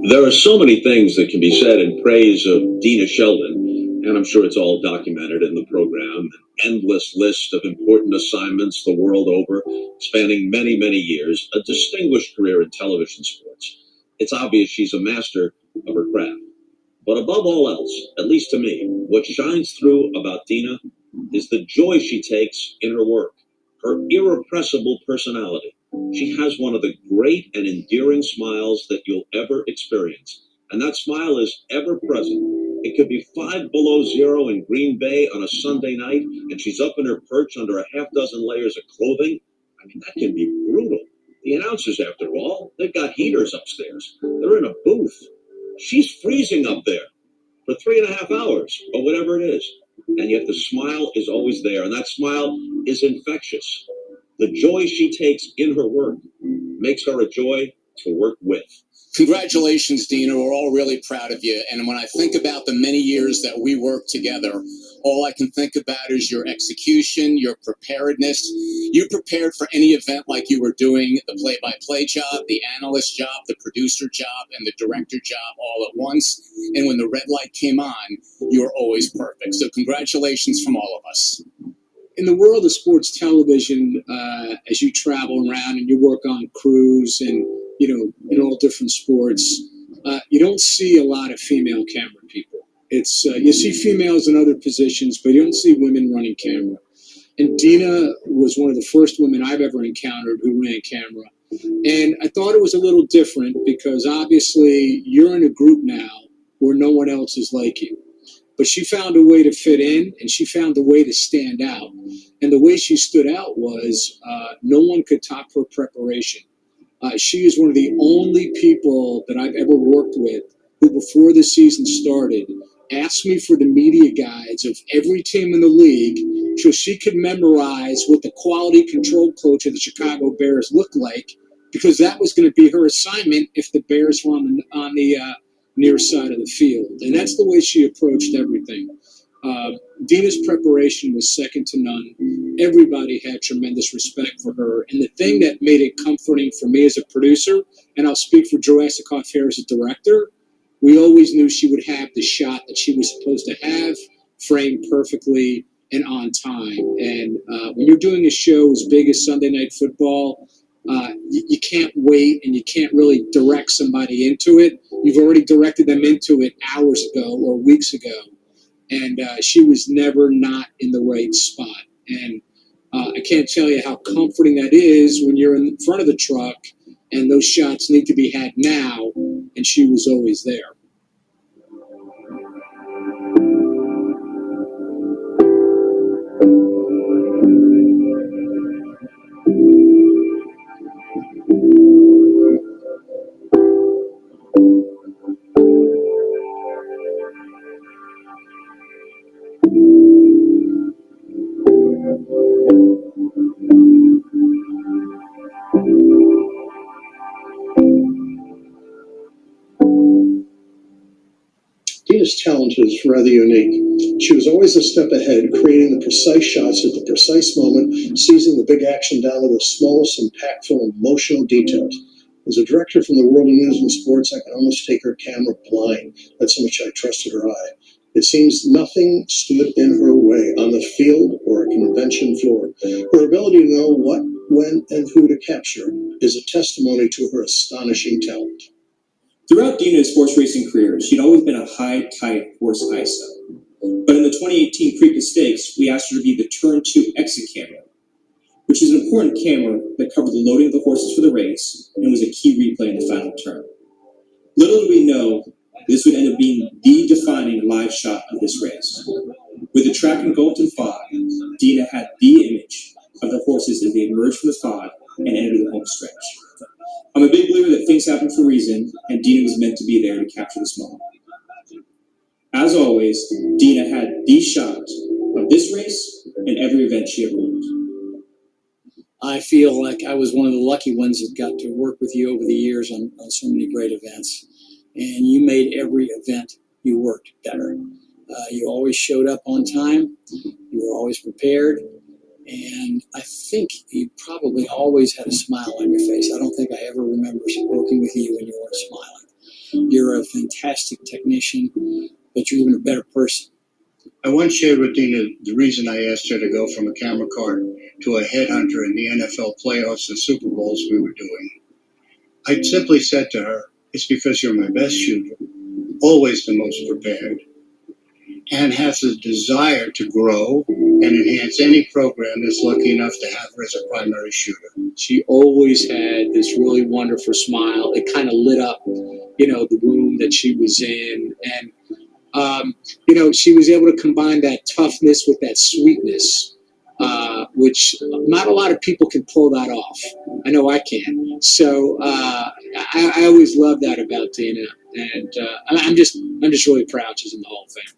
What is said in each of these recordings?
There are so many things that can be said in praise of Deena Sheldon, and I'm sure it's all documented in the program. An endless list of important assignments the world over, spanning many, many years, a distinguished career in television sports. It's obvious she's a master of her craft. But above all else, at least to me, what shines through about Deena is the joy she takes in her work, her irrepressible personality. She has one of the great and endearing smiles that you'll ever experience. And that smile is ever present. It could be 5 below 0 in Green Bay on a Sunday night, and she's up in her perch under a half dozen layers of clothing. I mean, that can be brutal. The announcers, after all, they've got heaters upstairs. They're in a booth. She's freezing up there for 3.5 hours or whatever it is. And yet the smile is always there, and that smile is infectious. The joy she takes in her work makes her a joy to work with. Congratulations, Deena. We're all really proud of you. And when I think about the many years that we worked together, all I can think about is your execution, your preparedness. You prepared for any event like you were doing the play-by-play job, the analyst job, the producer job, and the director job all at once. And when the red light came on, you were always perfect. So congratulations from all of us. In the world of sports television, as you travel around and you work on crews and, in all different sports, you don't see a lot of female camera people. It's you see females in other positions, but you don't see women running camera. And Deena was one of the first women I've ever encountered who ran camera. And I thought it was a little different because obviously you're in a group now where no one else is like you. But she found a way to fit in, and she found a way to stand out. And the way she stood out was no one could top her preparation. She is one of the only people that I've ever worked with who, before the season started, asked me for the media guides of every team in the league so she could memorize what the quality control coach of the Chicago Bears looked like, because that was going to be her assignment if the Bears were on the near side of the field. And that's the way she approached everything. Deena's preparation was second to none. Everybody had tremendous respect for her. And the thing that made it comforting for me as a producer, and I'll speak for Jurassic Fair as a director, we always knew she would have the shot that she was supposed to have, framed perfectly and on time. And when you're doing a show as big as Sunday Night Football, you can't wait and you can't really direct somebody into it. You've already directed them into it hours ago or weeks ago. And she was never not in the right spot. And I can't tell you how comforting that is when you're in front of the truck and those shots need to be had now, and she was always there. Deena's talent is rather unique. She was always a step ahead, creating the precise shots at the precise moment, seizing the big action down to the smallest, impactful, emotional details. As a director from the world of news and sports, I can almost take her camera blind. That's how much I trusted her eye. It seems nothing stood in her way on the field or a convention floor. Her ability to know what, when, and who to capture is a testimony to her astonishing talent. Throughout Deena's horse racing career, she'd always been a high-type horse ISO. But in the 2018 Preakness Stakes, we asked her to be the Turn 2 exit camera, which is an important camera that covered the loading of the horses for the race and was a key replay in the final turn. Little did we know this would end up being the defining live shot of this race. With the track engulfed in fog, Deena had the image of the horses as they emerged from the fog and entered the home stretch. I'm a big believer that things happen for a reason, and Deena was meant to be there to capture this moment. As always, Deena had the shot of this race and every event she ever worked. I feel like I was one of the lucky ones that got to work with you over the years on so many great events. And you made every event you worked better. You always showed up on time. You were always prepared. And I think you probably always had a smile on your face. I don't think I ever remember working with you when you weren't smiling. You're a fantastic technician, but you're even a better person. I once shared with Deena the reason I asked her to go from a camera card to a headhunter in the NFL playoffs and Super Bowls we were doing. I simply said to her, it's because you're my best shooter, always the most prepared, and has a desire to grow and enhance any program that's lucky enough to have her as a primary shooter. She always had this really wonderful smile. It kind of lit up, the room that she was in. And, she was able to combine that toughness with that sweetness, which not a lot of people can pull that off. I know I can. So I always loved that about Deena. And I'm just really proud she's in the Hall of Fame.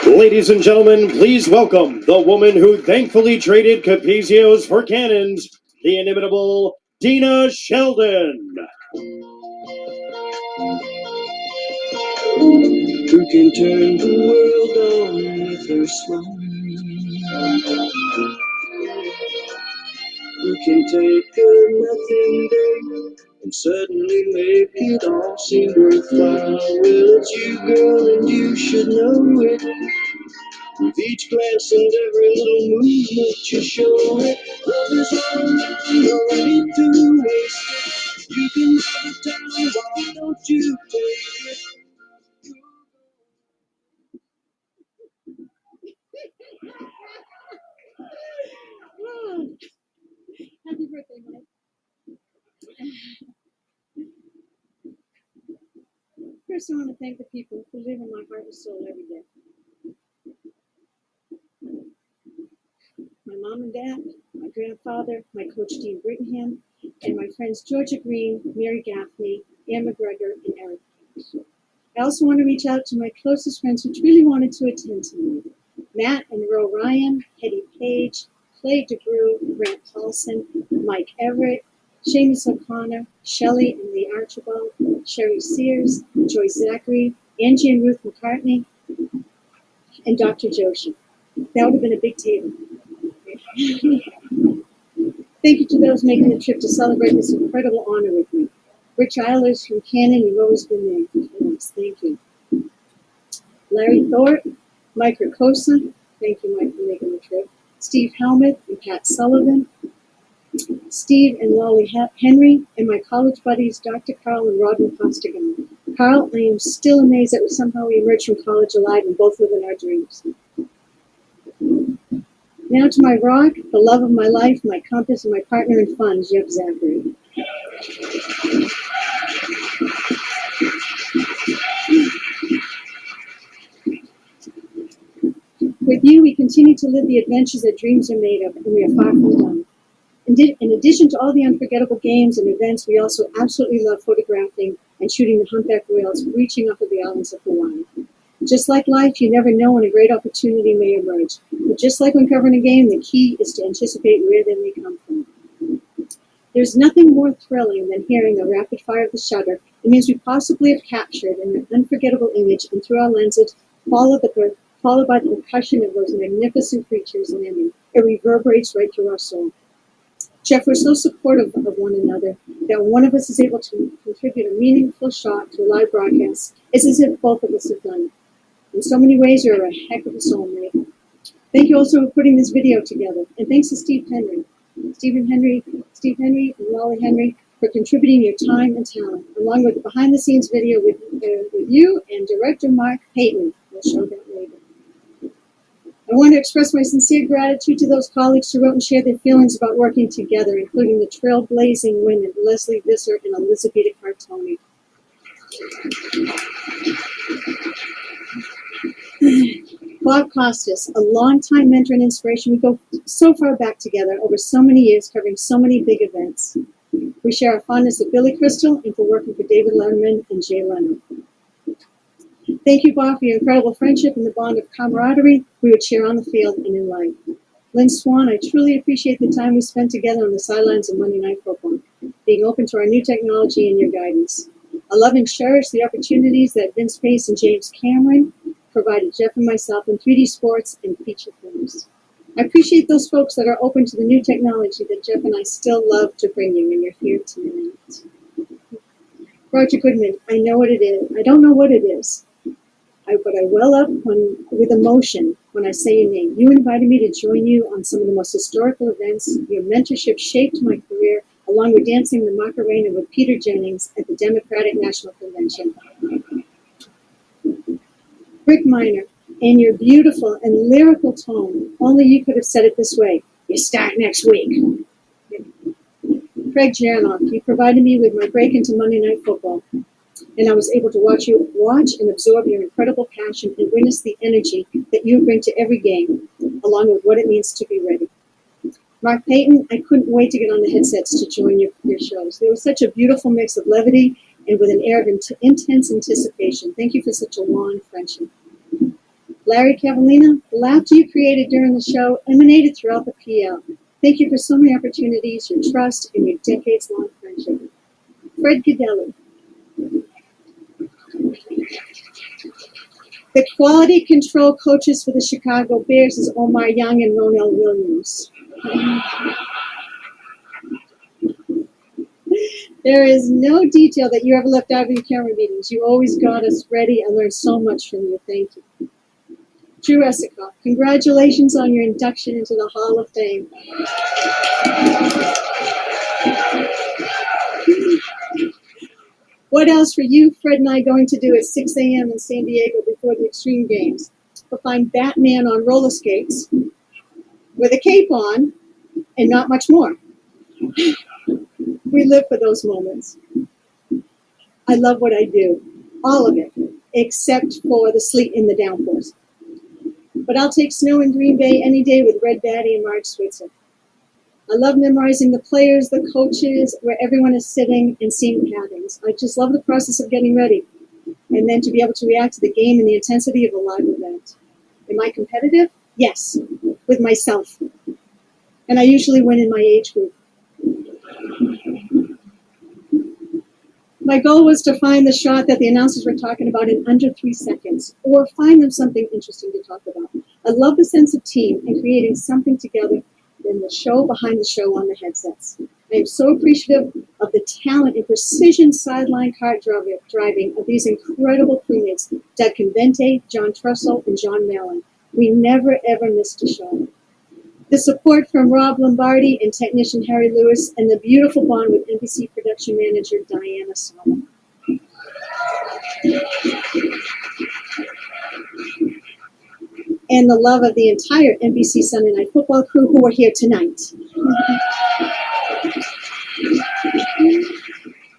Ladies and gentlemen, please welcome the woman who thankfully traded Capezios for cannons, the inimitable Deena Sheldon. Who can turn the world on with her smile? Who can take a nothing day and suddenly make it all seem worthwhile? Well, it's you, girl, and you should know it. With each glance and every little movement you show it, love is all around, no need to waste it. You can never tell, why don't you take it? Happy birthday, Mike. First, I want to thank the people who live in my heart and soul every day. My mom and dad, my grandfather, my coach Dean Brittingham, and my friends Georgia Green, Mary Gaffney, Ann McGregor, and Eric. I also want to reach out to my closest friends who really wanted to attend tonight. Matt and Ro Ryan, Hetty Page, Clay DeGrew, Grant Paulson, Mike Everett, Seamus O'Connor, Shelley and Lee Archibald, Sherry Sears, Joyce Zachary, Angie and Ruth McCartney, and Dr. Joshi. That would have been a big table. Thank you to those making the trip to celebrate this incredible honor with me. Rich Eilers from Canon, you've always been there. Yes, thank you. Larry Thorpe, Mike Ricosa, thank you, Mike, for making the trip. Steve Helmuth and Pat Sullivan, Steve and Lolly Henry, and my college buddies, Dr. Carl and Rodman Costigan. Carl, I am still amazed that somehow we emerged from college alive and both live in our dreams. Now to my rock, the love of my life, my compass, and my partner in fun, Jeff Zachary. With you, we continue to live the adventures that dreams are made of, and we are far from done. In addition to all the unforgettable games and events, we also absolutely love photographing and shooting the humpback whales breaching off of the islands of Hawaii. Just like life, you never know when a great opportunity may emerge. But just like when covering a game, the key is to anticipate where they may come from. There's nothing more thrilling than hearing the rapid fire of the shutter. It means we possibly have captured an unforgettable image, and through our lenses, followed by the percussion of those magnificent creatures landing. It reverberates right through our soul. Jeff, we're so supportive of one another that when one of us is able to contribute a meaningful shot to a live broadcast, it's as if both of us have done it. In so many ways, you're a heck of a soulmate. Thank you also for putting this video together. And thanks to Steve Henry, and Wally Henry for contributing your time and talent, along with the behind-the-scenes video with you and director Mark Payton. We'll show that later. want to express my sincere gratitude to those colleagues who wrote and shared their feelings about working together, including the trailblazing women Leslie Visser and Elizabeth Cartoni. Bob Costas, a longtime mentor and inspiration. We go so far back together over so many years, covering so many big events. We share a fondness of Billy Crystal and for working for David Letterman and Jay Leno. Thank you, Bob, for your incredible friendship and the bond of camaraderie we would share on the field and in life. Lynn Swan, I truly appreciate the time we spent together on the sidelines of Monday Night Football, being open to our new technology and your guidance. I love and cherish the opportunities that Vince Pace and James Cameron provided Jeff and myself in 3D sports and feature films. I appreciate those folks that are open to the new technology that Jeff and I still love to bring you, and you're here tonight. Roger Goodman, I know what it is. I don't know what it is, but I well up with emotion when I say your name. You invited me to join you on some of the most historical events. Your mentorship shaped my career, along with dancing the Macarena with Peter Jennings at the Democratic National Convention. Rick Miner, and your beautiful and lyrical tone, only you could have said it this way: you start next week. Craig Jernoff, you provided me with my break into Monday Night Football, and I was able to watch and absorb your incredible passion and witness the energy that you bring to every game, along with what it means to be ready. Mark Payton, I couldn't wait to get on the headsets to join your shows. There was such a beautiful mix of levity and with an air of intense anticipation. Thank you for such a long friendship. Larry Cavallina, the laughter you created during the show emanated throughout the PL. Thank you for so many opportunities, your trust, and your decades-long friendship. Fred Godelli, the quality control coaches for the Chicago Bears is Omar Young and Ronell Williams. There is no detail that you ever left out of your camera meetings. You always got us ready. I learned so much from you. Thank you. Drew Esikoff, congratulations on your induction into the Hall of Fame. What else were you, Fred, and I going to do at 6 a.m. in San Diego before the Extreme Games? But find Batman on roller skates with a cape on and not much more. We live for those moments. I love what I do, all of it, except for the sleet and the downpours. But I'll take snow in Green Bay any day with Red Batty and Mark Switzer. I love memorizing the players, the coaches, where everyone is sitting and seeing patterns. I just love the process of getting ready and then to be able to react to the game and the intensity of a live event. Am I competitive? Yes, with myself. And I usually win in my age group. My goal was to find the shot that the announcers were talking about in under 3 seconds, or find them something interesting to talk about. I love the sense of team and creating something together in the show behind the show on the headsets. I am so appreciative of the talent and precision sideline kart driving of these incredible crewmates, Doug Convente, John Trussell, and John Mallon. We never, ever missed a shot. The support from Rob Lombardi and technician Harry Lewis, and the beautiful bond with NBC production manager Diana Solomon. And the love of the entire NBC Sunday Night Football crew who are here tonight.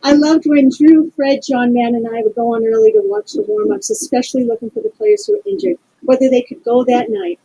I loved when Drew, Fred, John, Mann, and I would go on early to watch the warm-ups, especially looking for the players who were injured, whether they could go that night.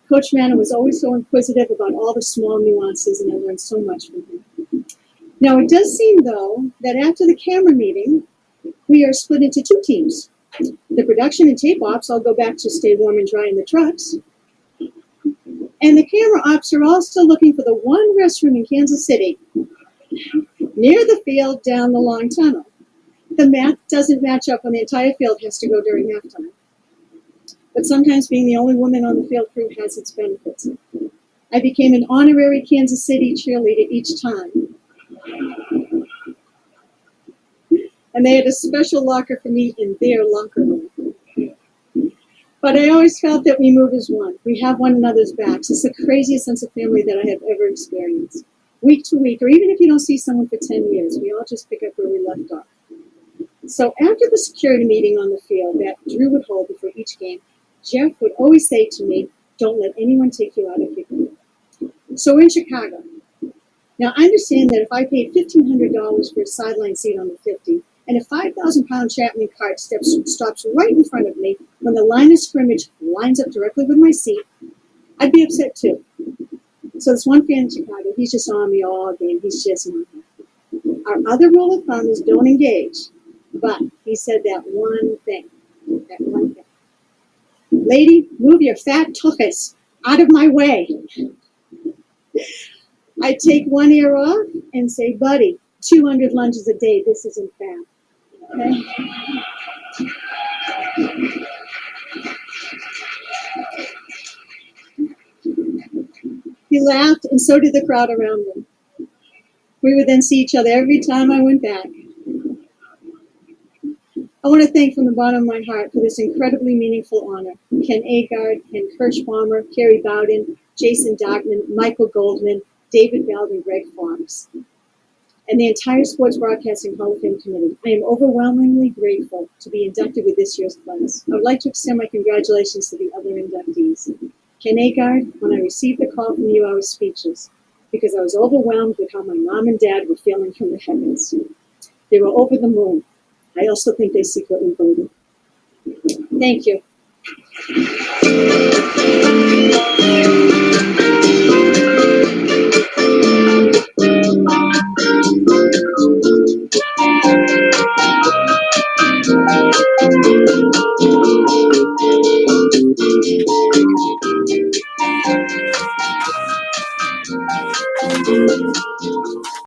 Coach Mann was always so inquisitive about all the small nuances, and I learned so much from him. Now, it does seem, though, that after the camera meeting, we are split into 2 teams. The production and tape ops all go back to stay warm and dry in the trucks. And the camera ops are all still looking for the one restroom in Kansas City, near the field down the long tunnel. The math doesn't match up when the entire field has to go during halftime. But sometimes being the only woman on the field crew has its benefits. I became an honorary Kansas City cheerleader each time. And they had a special locker for me in their locker room. But I always felt that we move as one. We have one another's backs. It's the craziest sense of family that I have ever experienced. Week to week, or even if you don't see someone for 10 years, we all just pick up where we left off. So after the security meeting on the field that Drew would hold before each game, Jeff would always say to me, Don't let anyone take you out of your group. So we're in Chicago. Now, I understand that if I paid $1,500 for a sideline seat on the 50, and a 5,000-pound Chapman cart stops right in front of me when the line of scrimmage lines up directly with my seat, I'd be upset too. So this one fan in Chicago, he's just on me all game. He's just not happy. Our other rule of thumb is don't engage. But he said that one thing. That one thing. Lady, move your fat tuchus out of my way. I take one ear off and say, buddy, 200 lunges a day. This isn't fair. Okay? He laughed, and so did the crowd around him. We would then see each other every time I went back. I want to thank from the bottom of my heart for this incredibly meaningful honor Ken Agard, Ken Kirschbaumer, Kerry Bowden, Jason Dogman, Michael Goldman, David Beld, and Greg Forbes, and the entire Sports Broadcasting Hall of Fame committee. I am overwhelmingly grateful to be inducted with this year's class. I would like to extend my congratulations to the other inductees. Ken Agard, when I received the call from you, I was speechless because I was overwhelmed with how my mom and dad were feeling from the heavens. They were over the moon. I also think they secretly voted. Thank you.